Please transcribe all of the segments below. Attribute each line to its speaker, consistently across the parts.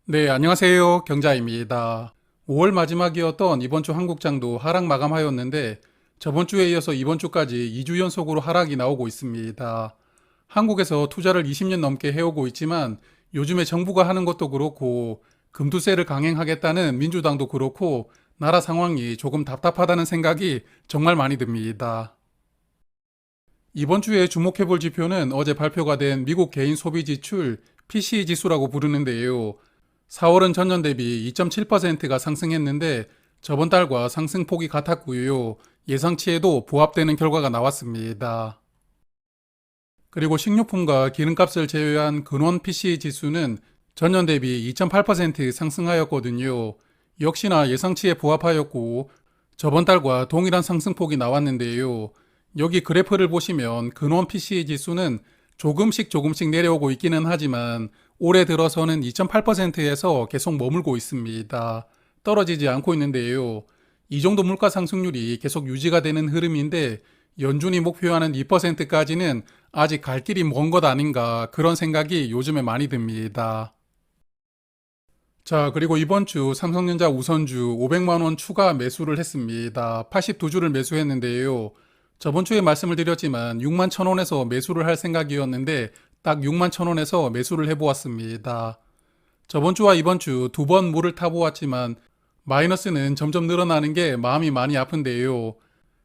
Speaker 1: 네, 안녕하세요. 경자입니다. 5월 마지막이었던 이번 주 한국장도 하락 마감하였는데 저번 주에 이어서 이번 주까지 2주 연속으로 하락이 나오고 있습니다. 한국에서 투자를 20년 넘게 해오고 있지만 요즘에 정부가 하는 것도 그렇고 금투세를 강행하겠다는 민주당도 그렇고 나라 상황이 조금 답답하다는 생각이 정말 많이 듭니다. 이번 주에 주목해볼 지표는 어제 발표가 된 미국 개인 소비 지출 PCE 지수라고 부르는데요. 4월은 전년 대비 2.7%가 상승했는데 저번 달과 상승폭이 같았고요. 예상치에도 부합되는 결과가 나왔습니다. 그리고 식료품과 기름값을 제외한 근원 PCE 지수는 전년 대비 2.8% 상승하였거든요. 역시나 예상치에 부합하였고 저번 달과 동일한 상승폭이 나왔는데요. 여기 그래프를 보시면 근원 PCE 지수는 조금씩 내려오고 있기는 하지만 올해 들어서는 2.8%에서 계속 머물고 있습니다. 떨어지지 않고 있는데요. 이 정도 물가 상승률이 계속 유지가 되는 흐름인데 연준이 목표하는 2%까지는 아직 갈 길이 먼 것 아닌가 그런 생각이 요즘에 많이 듭니다. 자, 그리고 이번 주 삼성전자 우선주 500만 원 추가 매수를 했습니다. 82주를 매수했는데요. 저번 주에 말씀을 드렸지만 6만 1,000원에서 매수를 할 생각이었는데 딱 6만 1,000원에서 매수를 해보았습니다. 저번 주와 이번 주 두 번 물을 타보았지만 마이너스는 점점 늘어나는 게 마음이 많이 아픈데요.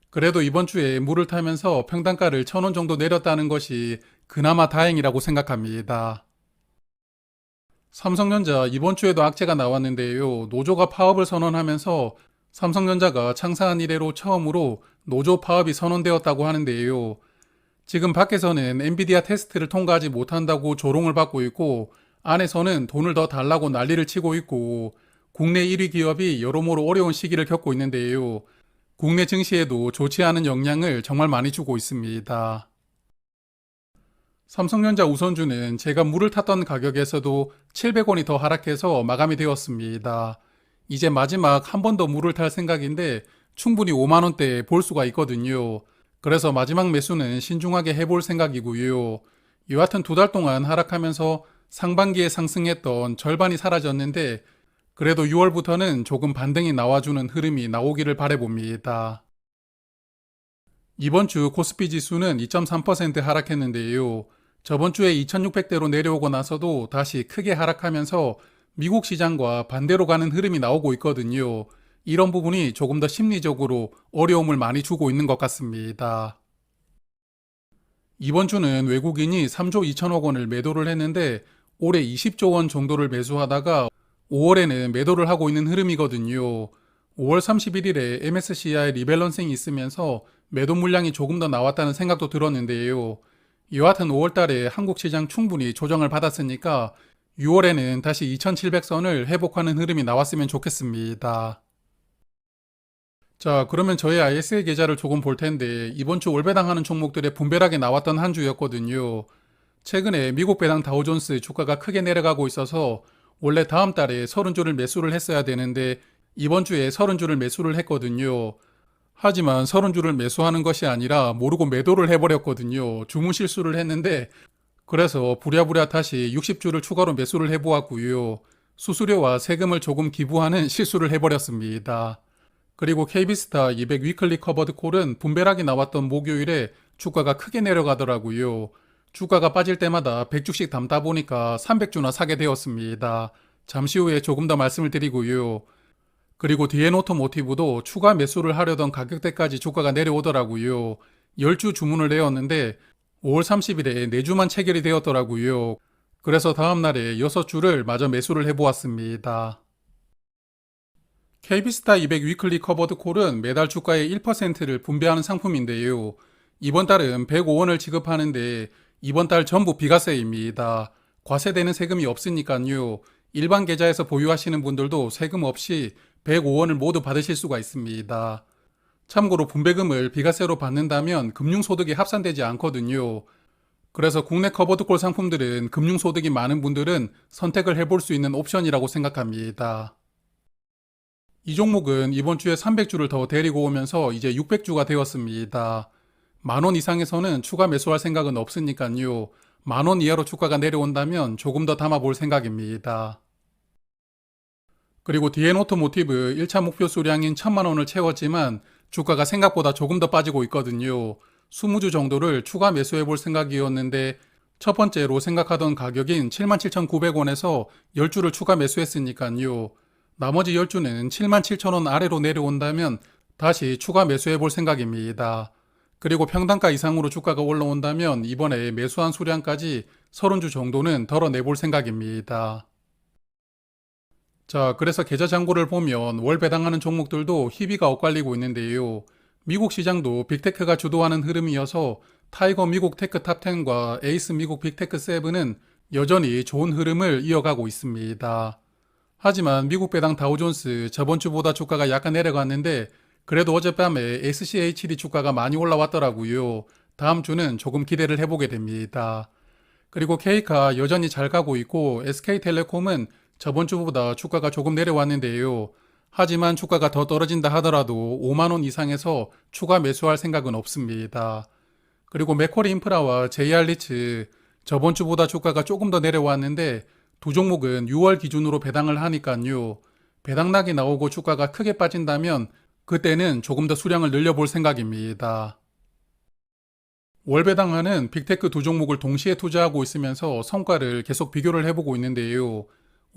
Speaker 1: 그래도 이번 주에 물을 타면서 평단가를 1,000원 정도 내렸다는 것이 그나마 다행이라고 생각합니다. 삼성전자 이번 주에도 악재가 나왔는데요. 노조가 파업을 선언하면서 삼성전자가 창사한 이래로 처음으로 노조 파업이 선언되었다고 하는데요. 지금 밖에서는 엔비디아 테스트를 통과하지 못한다고 조롱을 받고 있고 안에서는 돈을 더 달라고 난리를 치고 있고 국내 1위 기업이 여러모로 어려운 시기를 겪고 있는데요. 국내 증시에도 좋지 않은 영향을 정말 많이 주고 있습니다. 삼성전자 우선주는 제가 물을 탔던 가격에서도 700원이 더 하락해서 마감이 되었습니다. 이제 마지막 한 번 더 물을 탈 생각인데 충분히 5만원대에 볼 수가 있거든요. 그래서 마지막 매수는 신중하게 해볼 생각이고요. 여하튼 두 달 동안 하락하면서 상반기에 상승했던 절반이 사라졌는데 그래도 6월부터는 조금 반등이 나와주는 흐름이 나오기를 바라봅니다. 이번 주 코스피 지수는 2.3% 하락했는데요. 저번 주에 2600대로 내려오고 나서도 다시 크게 하락하면서 미국 시장과 반대로 가는 흐름이 나오고 있거든요. 이런 부분이 조금 더 심리적으로 어려움을 많이 주고 있는 것 같습니다. 이번 주는 외국인이 3조 2천억 원을 매도를 했는데 올해 20조 원 정도를 매수하다가 5월에는 매도를 하고 있는 흐름이거든요. 5월 31일에 MSCI 리밸런싱이 있으면서 매도 물량이 조금 더 나왔다는 생각도 들었는데요. 여하튼 5월 달에 한국 시장 충분히 조정을 받았으니까 6월에는 다시 2700선을 회복하는 흐름이 나왔으면 좋겠습니다. 자, 그러면 저의 ISA 계좌를 조금 볼 텐데 이번 주 올배당하는 종목들의 분별하게 나왔던 한 주였거든요. 최근에 미국 배당 다우존스 주가가 크게 내려가고 있어서 원래 다음 달에 30주를 매수를 했어야 되는데 이번 주에 30주를 매수를 했거든요. 하지만 30주를 매수하는 것이 아니라 모르고 매도를 해버렸거든요. 주문 실수를 했는데 그래서 부랴부랴 다시 60주를 추가로 매수를 해보았고요. 수수료와 세금을 조금 기부하는 실수를 해버렸습니다. 그리고 KB스타 200 위클리 커버드 콜은 분배락이 나왔던 목요일에 주가가 크게 내려가더라고요. 주가가 빠질 때마다 100주씩 담다 보니까 300주나 사게 되었습니다. 잠시 후에 조금 더 말씀을 드리고요. 그리고 디엔 오토모티브도 추가 매수를 하려던 가격대까지 주가가 내려오더라고요. 10주 주문을 내었는데 5월 30일에 4주만 체결이 되었더라고요. 그래서 다음날에 6주를 마저 매수를 해보았습니다. KB스타 200 위클리 커버드 콜은 매달 주가의 1%를 분배하는 상품인데요. 이번 달은 105원을 지급하는데 이번 달 전부 비과세입니다. 과세되는 세금이 없으니까요. 일반 계좌에서 보유하시는 분들도 세금 없이 105원을 모두 받으실 수가 있습니다. 참고로 분배금을 비과세로 받는다면 금융소득에 합산되지 않거든요. 그래서 국내 커버드콜 상품들은 금융소득이 많은 분들은 선택을 해볼 수 있는 옵션이라고 생각합니다. 이 종목은 이번 주에 300주를 더 데리고 오면서 이제 600주가 되었습니다. 만원 이상에서는 추가 매수할 생각은 없으니까요. 만원 이하로 주가가 내려온다면 조금 더 담아볼 생각입니다. 그리고 DN 오토모티브 1차 목표 수량인 1000만 원을 채웠지만 주가가 생각보다 조금 더 빠지고 있거든요. 20주 정도를 추가 매수해 볼 생각이었는데 첫 번째로 생각하던 가격인 77,900원에서 10주를 추가 매수했으니까요. 나머지 10주는 77,000원 아래로 내려온다면 다시 추가 매수해 볼 생각입니다. 그리고 평단가 이상으로 주가가 올라온다면 이번에 매수한 수량까지 30주 정도는 덜어내 볼 생각입니다. 자, 그래서 계좌 잔고를 보면 월 배당하는 종목들도 희비가 엇갈리고 있는데요. 미국 시장도 빅테크가 주도하는 흐름이어서 타이거 미국 테크 탑10과 에이스 미국 빅테크 7은 여전히 좋은 흐름을 이어가고 있습니다. 하지만 미국 배당 다우존스 저번 주보다 주가가 약간 내려갔는데 그래도 어젯밤에 SCHD 주가가 많이 올라왔더라고요. 다음 주는 조금 기대를 해보게 됩니다. 그리고 K카 여전히 잘 가고 있고 SK텔레콤은 저번 주보다 주가가 조금 내려왔는데요. 하지만 주가가 더 떨어진다 하더라도 5만원 이상에서 추가 매수할 생각은 없습니다. 그리고 맥쿼리 인프라와 JR리츠 저번 주보다 주가가 조금 더 내려왔는데 두 종목은 6월 기준으로 배당을 하니까요. 배당락이 나오고 주가가 크게 빠진다면 그때는 조금 더 수량을 늘려볼 생각입니다. 월 배당하는 빅테크 두 종목을 동시에 투자하고 있으면서 성과를 계속 비교를 해보고 있는데요.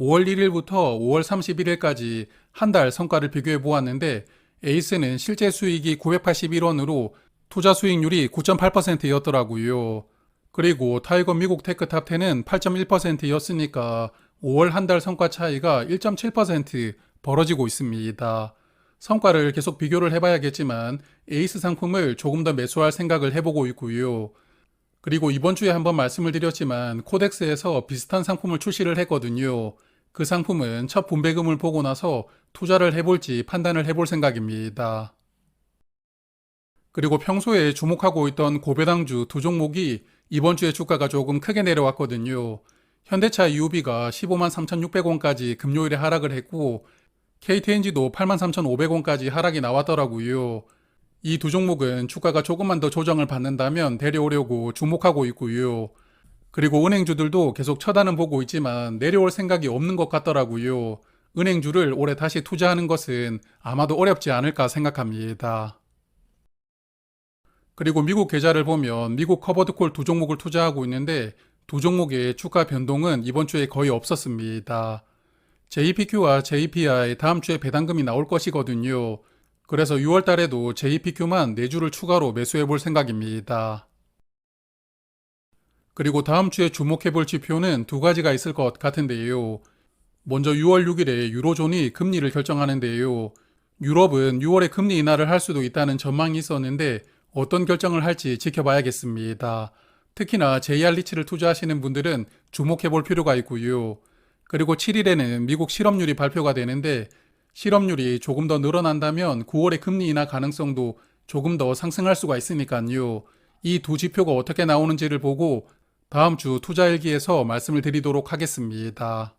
Speaker 1: 5월 1일부터 5월 31일까지 한 달 성과를 비교해 보았는데 에이스는 실제 수익이 981원으로 투자 수익률이 9.8%였더라고요. 그리고 타이거 미국 테크 탑10은 8.1%였으니까 5월 한 달 성과 차이가 1.7% 벌어지고 있습니다. 성과를 계속 비교를 해봐야겠지만 에이스 상품을 조금 더 매수할 생각을 해보고 있고요. 그리고 이번 주에 한번 말씀을 드렸지만 코덱스에서 비슷한 상품을 출시를 했거든요. 그 상품은 첫 분배금을 보고 나서 투자를 해볼지 판단을 해볼 생각입니다. 그리고 평소에 주목하고 있던 고배당주 두 종목이 이번 주에 주가가 조금 크게 내려왔거든요. 현대차 EUV가 15만 3,600원까지 금요일에 하락을 했고 KTNG도 83,500원까지 하락이 나왔더라고요. 이 두 종목은 주가가 조금만 더 조정을 받는다면 내려오려고 주목하고 있고요. 그리고 은행주들도 계속 쳐다는 보고 있지만 내려올 생각이 없는 것 같더라고요. 은행주를 올해 다시 투자하는 것은 아마도 어렵지 않을까 생각합니다. 그리고 미국 계좌를 보면 미국 커버드콜 두 종목을 투자하고 있는데 두 종목의 주가 변동은 이번 주에 거의 없었습니다. JPQ와 JPI 다음 주에 배당금이 나올 것이거든요. 그래서 6월 달에도 JPQ만 4주를 추가로 매수해 볼 생각입니다. 그리고 다음 주에 주목해 볼 지표는 두 가지가 있을 것 같은데요. 먼저 6월 6일에 유로존이 금리를 결정하는데요. 유럽은 6월에 금리 인하를 할 수도 있다는 전망이 있었는데 어떤 결정을 할지 지켜봐야겠습니다. 특히나 JR리츠를 투자하시는 분들은 주목해 볼 필요가 있고요. 그리고 7일에는 미국 실업률이 발표가 되는데 실업률이 조금 더 늘어난다면 9월에 금리 인하 가능성도 조금 더 상승할 수가 있으니까요. 이 두 지표가 어떻게 나오는지를 보고 다음 주 투자일기에서 말씀을 드리도록 하겠습니다.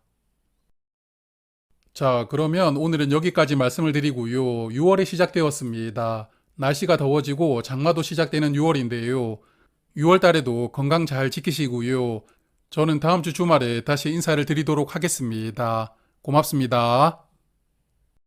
Speaker 1: 자, 그러면 오늘은 여기까지 말씀을 드리고요. 6월이 시작되었습니다. 날씨가 더워지고 장마도 시작되는 6월인데요. 6월 달에도 건강 잘 지키시고요. 저는 다음 주 주말에 다시 인사를 드리도록 하겠습니다. 고맙습니다.